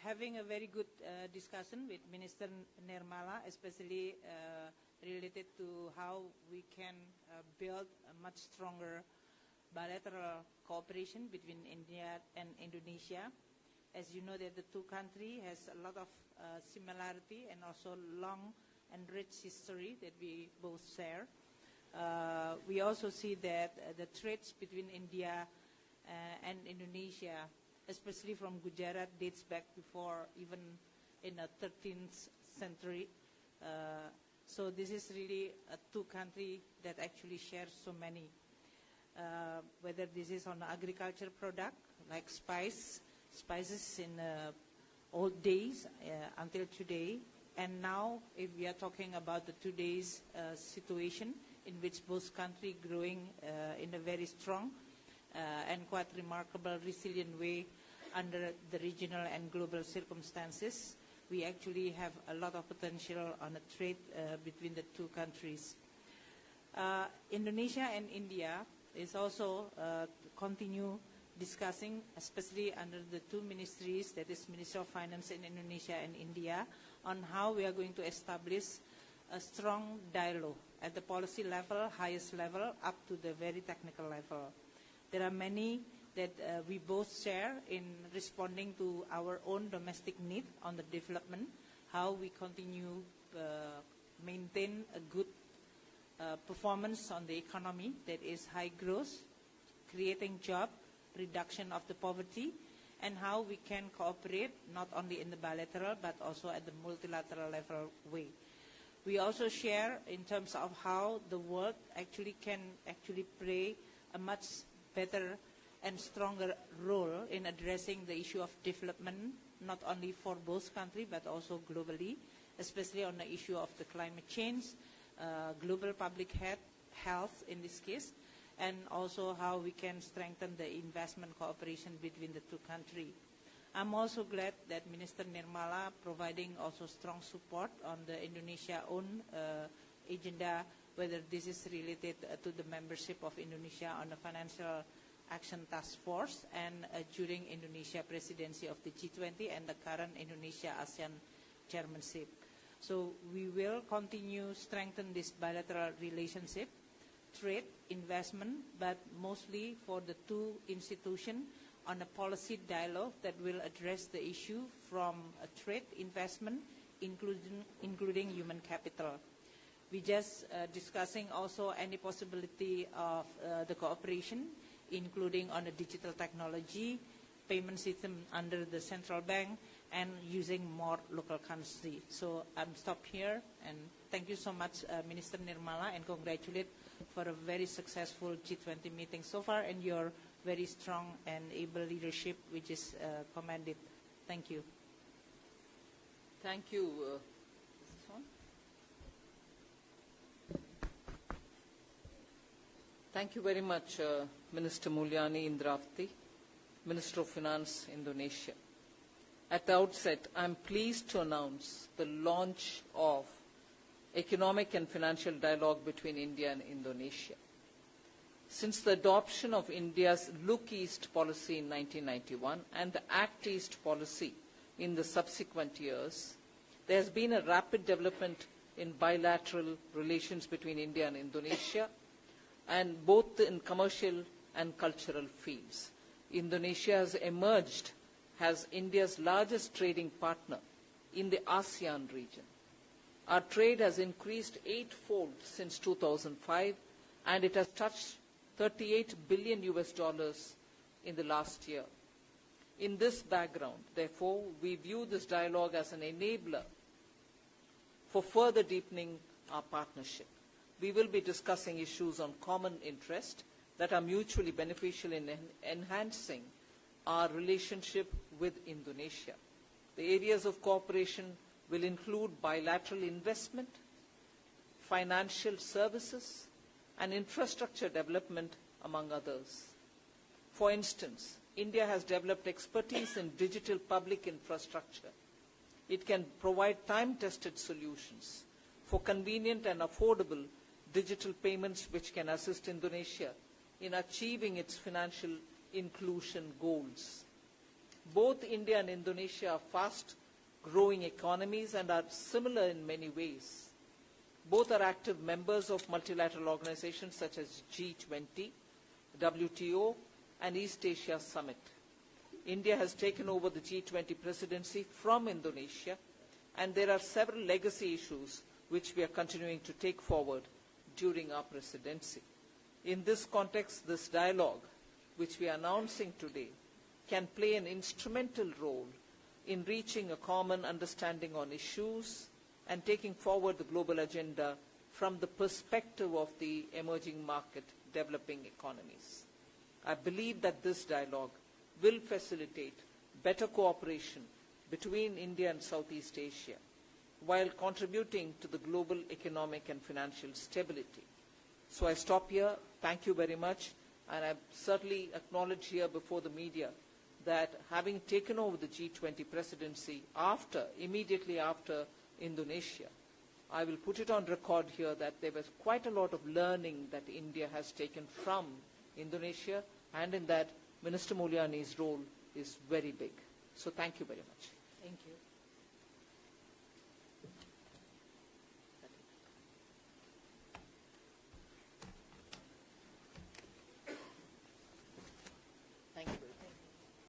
having a very good discussion with Minister Nirmala, especially related to how we can build a much stronger bilateral cooperation between India and Indonesia. As you know, that the two countries has a lot of similarity and also long and rich history that we both share. We also see that the trades between India and Indonesia, especially from Gujarat, dates back before even in the 13th century. So this is really two countries that actually share so many, whether this is on agriculture product like spices in old days until today. And now, if we are talking about the today's situation in which both countries growing in a very strong and quite remarkable, resilient way under the regional and global circumstances, we actually have a lot of potential on a trade between the two countries. Indonesia and India is also continue discussing, especially under the two ministries, that is Ministry of Finance in Indonesia and India, on how we are going to establish a strong dialogue at the policy level, highest level, up to the very technical level. There are many that we both share in responding to our own domestic need on the development, how we continue maintain a good performance on the economy that is high growth, creating job, reduction of the poverty, and how we can cooperate not only in the bilateral but also at the multilateral level way. We also share in terms of how the world actually can play a much better and stronger role in addressing the issue of development, not only for both countries but also globally, especially on the issue of the climate change, global public health in this case, and also how we can strengthen the investment cooperation between the two countries. I'm also glad that Minister Nirmala providing also strong support on the Indonesia own agenda, whether this is related to the membership of Indonesia on the Financial Action Task Force and during Indonesia presidency of the G20 and the current Indonesia-ASEAN chairmanship. So we will continue strengthen this bilateral relationship, trade, investment, but mostly for the two institutions on a policy dialogue that will address the issue from trade, investment, including human capital. We just discussing also any possibility of the cooperation, including on the digital technology, payment system under the central bank, and using more local currency. So I'm stopped here, and thank you so much, Minister Nirmala, and congratulate for a very successful G20 meeting so far and your very strong and able leadership, which is commended. Thank you. Thank you. Is this on? Thank you very much, Minister Mulyani Indravati, Minister of Finance, Indonesia. At the outset, I am pleased to announce the launch of economic and financial dialogue between India and Indonesia. Since the adoption of India's Look East policy in 1991 and the Act East policy in the subsequent years, there has been a rapid development in bilateral relations between India and Indonesia, and both in commercial and cultural fields. Indonesia has emerged as India's largest trading partner in the ASEAN region. Our trade has increased eightfold since 2005, and it has touched $38 billion in the last year. In this background, therefore, we view this dialogue as an enabler for further deepening our partnership. We will be discussing issues on common interest that are mutually beneficial in enhancing our relationship with Indonesia. The areas of cooperation will include bilateral investment, financial services, and infrastructure development, among others. For instance, India has developed expertise in digital public infrastructure. It can provide time-tested solutions for convenient and affordable digital payments which can assist Indonesia in achieving its financial inclusion goals. Both India and Indonesia are fast-growing economies and are similar in many ways. Both are active members of multilateral organizations such as G20, WTO, and East Asia Summit. India has taken over the G20 presidency from Indonesia, and there are several legacy issues which we are continuing to take forward during our presidency. In this context, this dialogue, which we are announcing today, can play an instrumental role in reaching a common understanding on issues and taking forward the global agenda from the perspective of the emerging market developing economies. I believe that this dialogue will facilitate better cooperation between India and Southeast Asia while contributing to the global economic and financial stability. So I stop here. Thank you very much. And I certainly acknowledge here before the media that having taken over the G20 presidency immediately after Indonesia, I will put it on record here that there was quite a lot of learning that India has taken from Indonesia, and in that Minister Mulyani's role is very big. So thank you very much. Thank you.